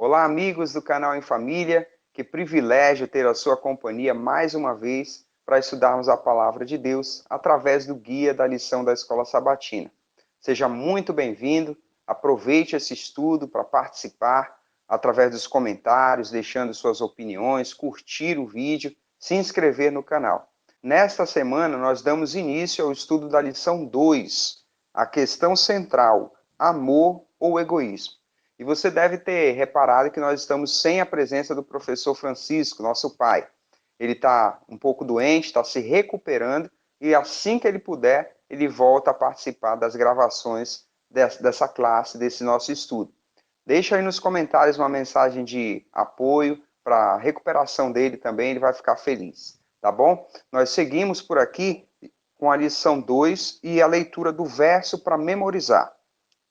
Olá, amigos do canal Em Família. Que privilégio ter a sua companhia mais uma vez para estudarmos a palavra de Deus através do guia da lição da Escola Sabatina. Seja muito bem-vindo. Aproveite esse estudo para participar através dos comentários, deixando suas opiniões, curtir o vídeo, se inscrever no canal. Nesta semana, nós damos início ao estudo da lição 2, a questão central: amor ou egoísmo. E você deve ter reparado que nós estamos sem a presença do professor Francisco, nosso pai. Ele está um pouco doente, está se recuperando, e assim que ele puder, ele volta a participar das gravações dessa classe, desse nosso estudo. Deixa aí nos comentários uma mensagem de apoio para a recuperação dele também, ele vai ficar feliz, tá bom? Nós seguimos por aqui com a lição 2 e a leitura do verso para memorizar.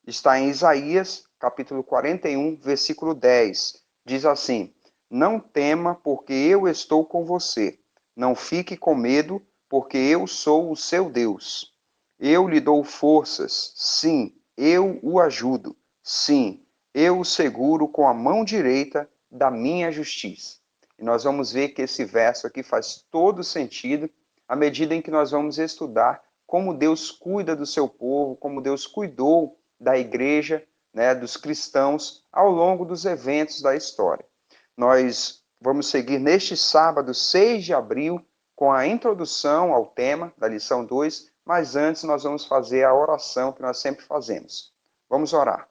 Está em Isaías, capítulo 41, versículo 10. Diz assim: Não tema, porque eu estou com você. Não fique com medo, porque eu sou o seu Deus. Eu lhe dou forças. Sim, eu o ajudo. Sim, eu o seguro com a mão direita da minha justiça. E nós vamos ver que esse verso aqui faz todo sentido à medida em que nós vamos estudar como Deus cuida do seu povo, como Deus cuidou da igreja, né, dos cristãos, ao longo dos eventos da história. Nós vamos seguir neste sábado, 6 de abril, com a introdução ao tema da lição 2, mas antes nós vamos fazer a oração que nós sempre fazemos. Vamos orar.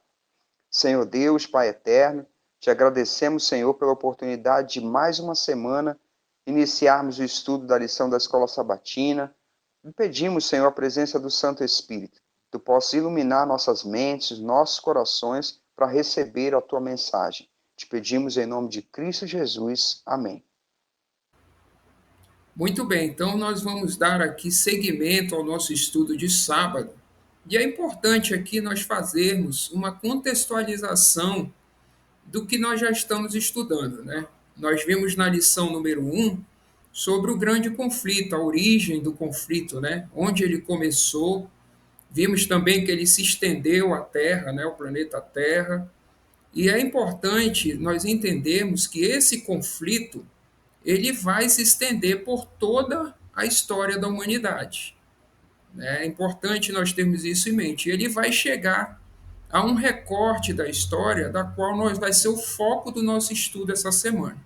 Senhor Deus, Pai eterno, te agradecemos, Senhor, pela oportunidade de mais uma semana iniciarmos o estudo da lição da Escola Sabatina. E pedimos, Senhor, a presença do Santo Espírito. Tu possas iluminar nossas mentes, nossos corações, para receber a tua mensagem. Te pedimos em nome de Cristo Jesus. Amém. Muito bem, então nós vamos dar aqui seguimento ao nosso estudo de sábado. E é importante aqui nós fazermos uma contextualização do que nós já estamos estudando, né? Nós vimos na lição número 1 sobre o grande conflito, a origem do conflito, né? Onde ele começou. Vimos também que ele se estendeu à Terra, né? O planeta Terra. E é importante nós entendermos que esse conflito ele vai se estender por toda a história da humanidade. É importante nós termos isso em mente. Ele vai chegar a um recorte da história da qual nós vai ser o foco do nosso estudo essa semana.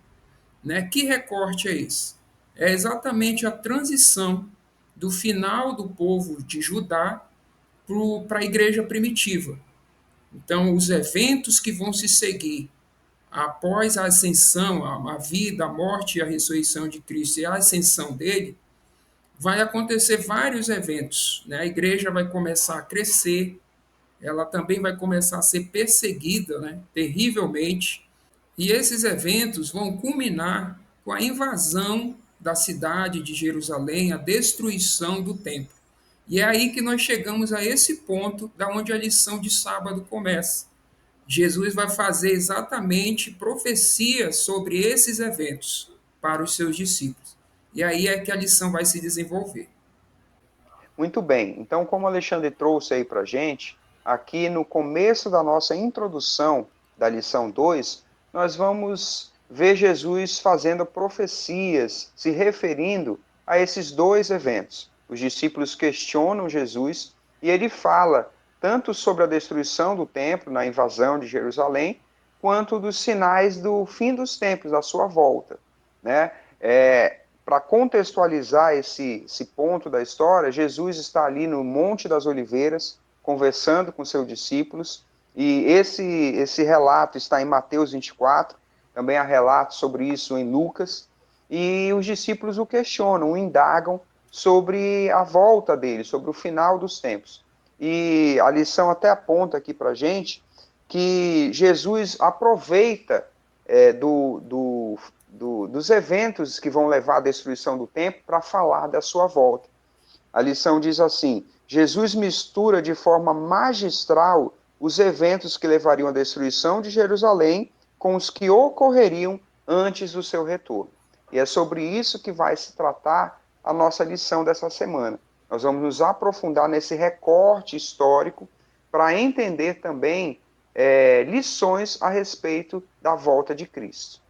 Né? Que recorte é esse? É exatamente a transição do final do povo de Judá para a igreja primitiva. Então, os eventos que vão se seguir após a ascensão, a vida, a morte e a ressurreição de Cristo e a ascensão dele, vai acontecer vários eventos. Né? A igreja vai começar a crescer, ela também vai começar a ser perseguida, né? Terrivelmente, e esses eventos vão culminar com a invasão da cidade de Jerusalém, a destruição do templo. E é aí que nós chegamos a esse ponto da onde a lição de sábado começa. Jesus vai fazer exatamente profecias sobre esses eventos para os seus discípulos. E aí é que a lição vai se desenvolver. Muito bem. Então, como o Alexandre trouxe aí para a gente, aqui no começo da nossa introdução da lição 2, nós vamos ver Jesus fazendo profecias, se referindo a esses dois eventos. Os discípulos questionam Jesus e ele fala tanto sobre a destruição do templo, na invasão de Jerusalém, quanto dos sinais do fim dos tempos, da sua volta, né? Para contextualizar esse ponto da história, Jesus está ali no Monte das Oliveiras, conversando com seus discípulos, e esse relato está em Mateus 24, também há relatos sobre isso em Lucas, e os discípulos o questionam, o indagam sobre a volta dele, sobre o final dos tempos. E a lição até aponta aqui para a gente que Jesus aproveita dos eventos que vão levar à destruição do templo para falar da sua volta. A lição diz assim: Jesus mistura de forma magistral os eventos que levariam à destruição de Jerusalém com os que ocorreriam antes do seu retorno. E é sobre isso que vai se tratar a nossa lição dessa semana. Nós vamos nos aprofundar nesse recorte histórico para entender também lições a respeito da volta de Cristo.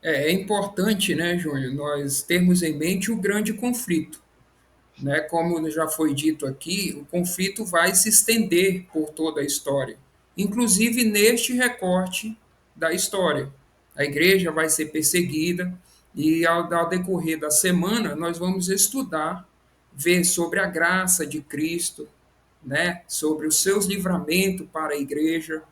É importante, né, Júnior, nós termos em mente o grande conflito. Né? Como já foi dito aqui, o conflito vai se estender por toda a história, inclusive neste recorte da história. A igreja vai ser perseguida e, ao decorrer da semana, nós vamos estudar, ver sobre a graça de Cristo, né? Sobre os seus livramentos para a igreja,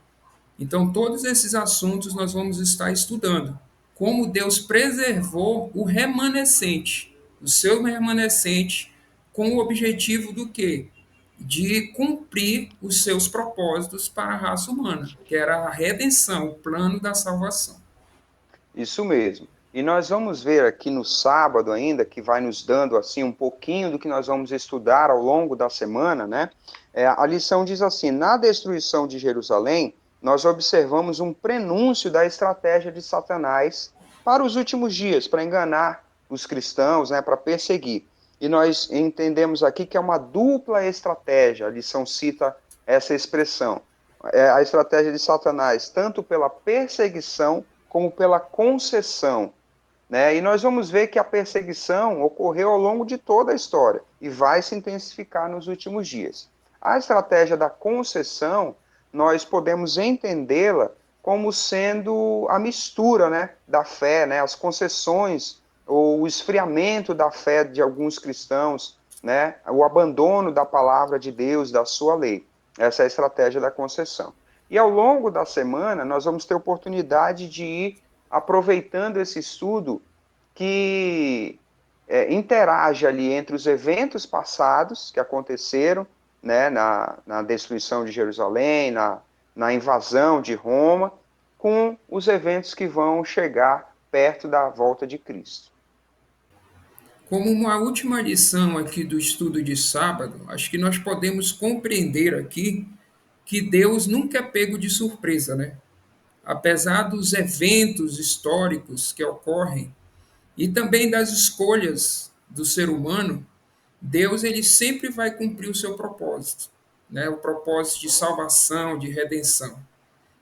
então, todos esses assuntos nós vamos estar estudando. Como Deus preservou o remanescente, o seu remanescente, com o objetivo do quê? De cumprir os seus propósitos para a raça humana, que era a redenção, o plano da salvação. Isso mesmo. E nós vamos ver aqui no sábado ainda, que vai nos dando assim um pouquinho do que nós vamos estudar ao longo da semana, né? A lição diz assim: na destruição de Jerusalém, nós observamos um prenúncio da estratégia de Satanás para os últimos dias, para enganar os cristãos, né? Para perseguir. E nós entendemos aqui que é uma dupla estratégia. A lição cita essa expressão. A estratégia de Satanás, tanto pela perseguição como pela concessão, né? E nós vamos ver que a perseguição ocorreu ao longo de toda a história e vai se intensificar nos últimos dias. A estratégia da concessão, nós podemos entendê-la como sendo a mistura, né, da fé, né, as concessões ou o esfriamento da fé de alguns cristãos, né, o abandono da palavra de Deus, da sua lei. Essa é a estratégia da concessão. E ao longo da semana, nós vamos ter oportunidade de ir aproveitando esse estudo que interage ali entre os eventos passados que aconteceram, né, na destruição de Jerusalém, na invasão de Roma, com os eventos que vão chegar perto da volta de Cristo. Como uma última lição aqui do estudo de sábado, acho que nós podemos compreender aqui que Deus nunca é pego de surpresa, né? Apesar dos eventos históricos que ocorrem e também das escolhas do ser humano, Deus ele sempre vai cumprir o seu propósito, né? O propósito de salvação, de redenção.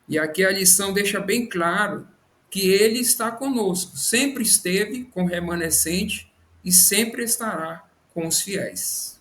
E aqui a lição deixa bem claro que ele está conosco, sempre esteve com o remanescente e sempre estará com os fiéis.